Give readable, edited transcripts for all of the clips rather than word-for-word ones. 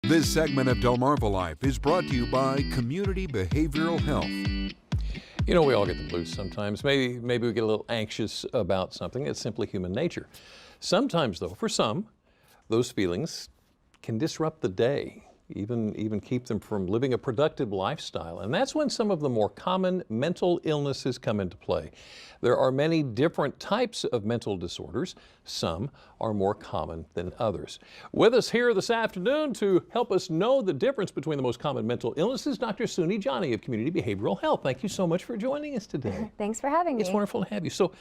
This segment of Delmarva Life is brought to you by Community Behavioral Health. You know, we all get the blues sometimes. Maybe we get a little anxious about something. It's simply human nature. Sometimes, though, for some, those feelings can disrupt the day, even keep them from living a productive lifestyle. And that's when some of the more common mental illnesses come into play. There are many different types of mental disorders. Some are more common than others. With us here this afternoon to help us know the difference between the most common mental illnesses, Dr. Suni Johnny of Community Behavioral Health. Thank you so much for joining us today. Thanks for having me. It's wonderful to have you. So,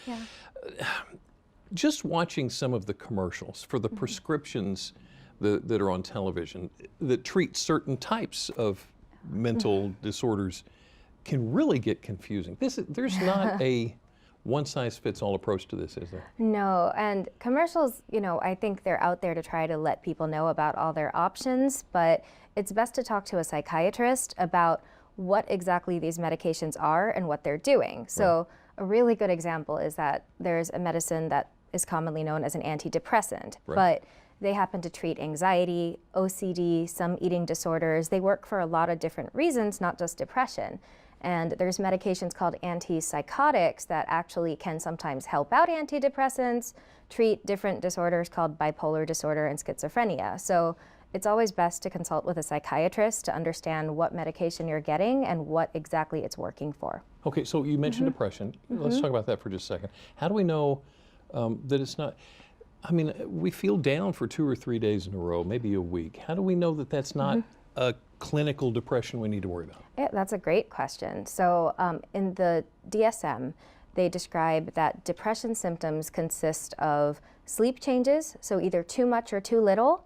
just watching some of the commercials for the prescriptions that are on television that treat certain types of mental disorders can really get confusing. There's not a one-size-fits-all approach to this, is there? No, and commercials, I think they're out there to try to let people know about all their options, but it's best to talk to a psychiatrist about what exactly these medications are and what they're doing. So a really good example is that there's a medicine that is commonly known as an antidepressant, but they happen to treat anxiety, OCD, some eating disorders. They work for a lot of different reasons, not just depression. And there's medications called antipsychotics that actually can sometimes help out antidepressants, treat different disorders called bipolar disorder and schizophrenia. So it's always best to consult with a psychiatrist to understand what medication you're getting and what exactly it's working for. Okay, so you mentioned depression. Let's talk about that for just a second. How do we know that it's not, I mean, we feel down for 2 or 3 days in a row, maybe a week. How do we know that that's not a clinical depression we need to worry about? Yeah, that's a great question. So in the DSM, they describe that depression symptoms consist of sleep changes, so either too much or too little,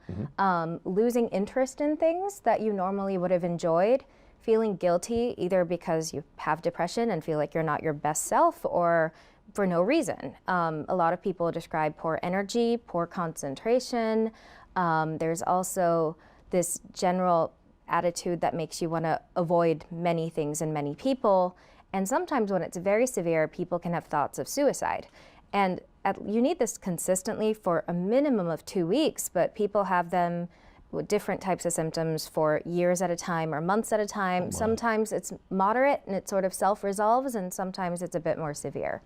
losing interest in things that you normally would have enjoyed, feeling guilty either because you have depression and feel like you're not your best self or for no reason. A lot of people describe poor energy, poor concentration. There's also this general attitude that makes you want to avoid many things and many people. And sometimes when it's very severe, people can have thoughts of suicide. And you need this consistently for a minimum of 2 weeks, but people have them with different types of symptoms for years at a time or months at a time. Sometimes it's moderate and it sort of self-resolves, and sometimes it's a bit more severe.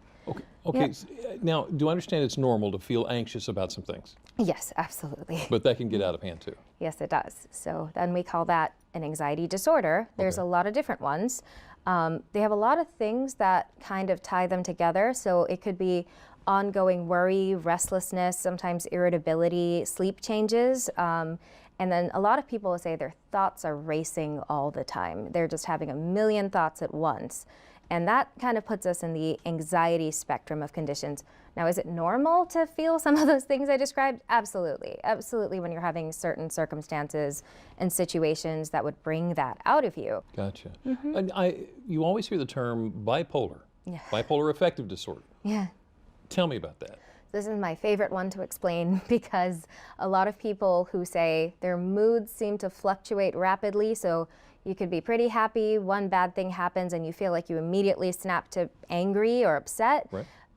Okay. Now, do I understand it's normal to feel anxious about some things? Yes, absolutely. But that can get out of hand too. Yes, it does. So then we call that an anxiety disorder. There's a lot of different ones. They have a lot of things that kind of tie them together. So it could be ongoing worry, restlessness, sometimes irritability, sleep changes. And then a lot of people will say their thoughts are racing all the time. They're just having a million thoughts at once. And that kind of puts us in the anxiety spectrum of conditions. Now, is it normal to feel some of those things I described? Absolutely. Absolutely, when you're having certain circumstances and situations that would bring that out of you. Gotcha. And you always hear the term bipolar, bipolar affective disorder. Yeah. Tell me about that. This is my favorite one to explain because a lot of people who say their moods seem to fluctuate rapidly, so you could be pretty happy, one bad thing happens and you feel like you immediately snap to angry or upset.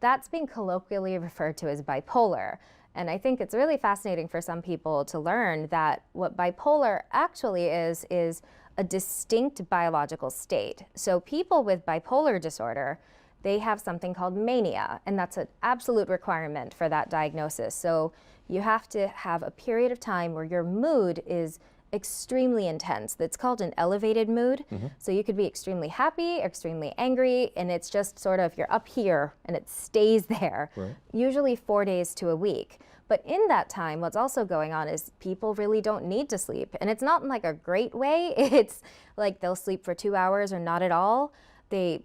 That's being colloquially referred to as bipolar. And I think it's really fascinating for some people to learn that what bipolar actually is a distinct biological state. So people with bipolar disorder, they have something called mania, and that's an absolute requirement for that diagnosis. So you have to have a period of time where your mood is extremely intense. That's called an elevated mood. So you could be extremely happy, extremely angry, and it's just sort of you're up here and it stays there, usually 4 days to a week. But in that time, what's also going on is people really don't need to sleep. And it's not in like a great way. It's like they'll sleep for 2 hours or not at all. They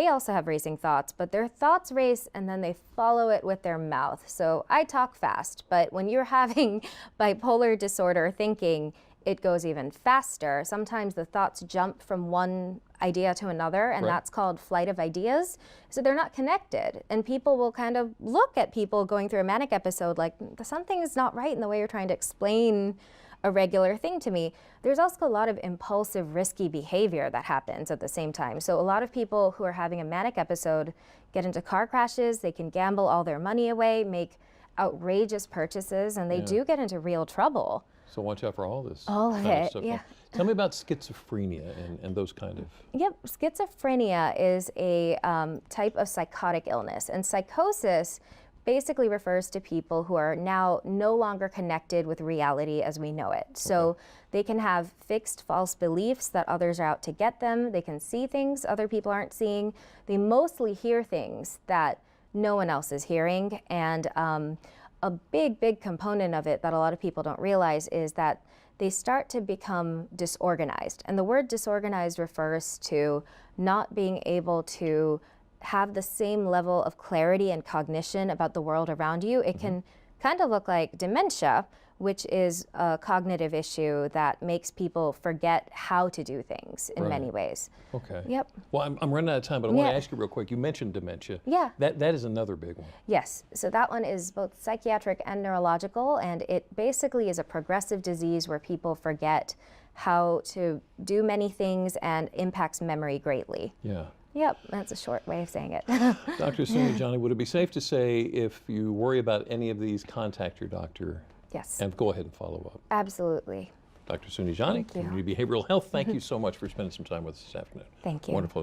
also have racing thoughts, but their thoughts race and then they follow it with their mouth. So I talk fast, but when you're having bipolar disorder thinking, it goes even faster. Sometimes the thoughts jump from one idea to another, and that's called flight of ideas. So they're not connected. And people will kind of look at people going through a manic episode like, something is not right in the way you're trying to explain a regular thing to me. There's also a lot of impulsive, risky behavior that happens at the same time. So a lot of people who are having a manic episode get into car crashes, they can gamble all their money away, make outrageous purchases, and they do get into real trouble. So watch out for all this. All of kind it, stuff. yeah. Tell me about schizophrenia and those kind of. Yep, schizophrenia is a type of psychotic illness, and psychosis basically refers to people who are now no longer connected with reality as we know it. So they can have fixed false beliefs that others are out to get them. They can see things other people aren't seeing. They mostly hear things that no one else is hearing. And a big component of it that a lot of people don't realize is that they start to become disorganized. And the word disorganized refers to not being able to have the same level of clarity and cognition about the world around you. It can kind of look like dementia, which is a cognitive issue that makes people forget how to do things in many ways. Okay. Yep. Well, I'm running out of time, but I want to ask you real quick. You mentioned dementia. Yeah. That is another big one. Yes. So that one is both psychiatric and neurological, and it basically is a progressive disease where people forget how to do many things and impacts memory greatly. Yeah. Yep, that's a short way of saying it. Dr. Sounijani, would it be safe to say if you worry about any of these, contact your doctor? Yes. And go ahead and follow up. Absolutely. Dr. Sounijani, Thank you. Community Behavioral Health, thank you so much for spending some time with us this afternoon. Thank you. Wonderful.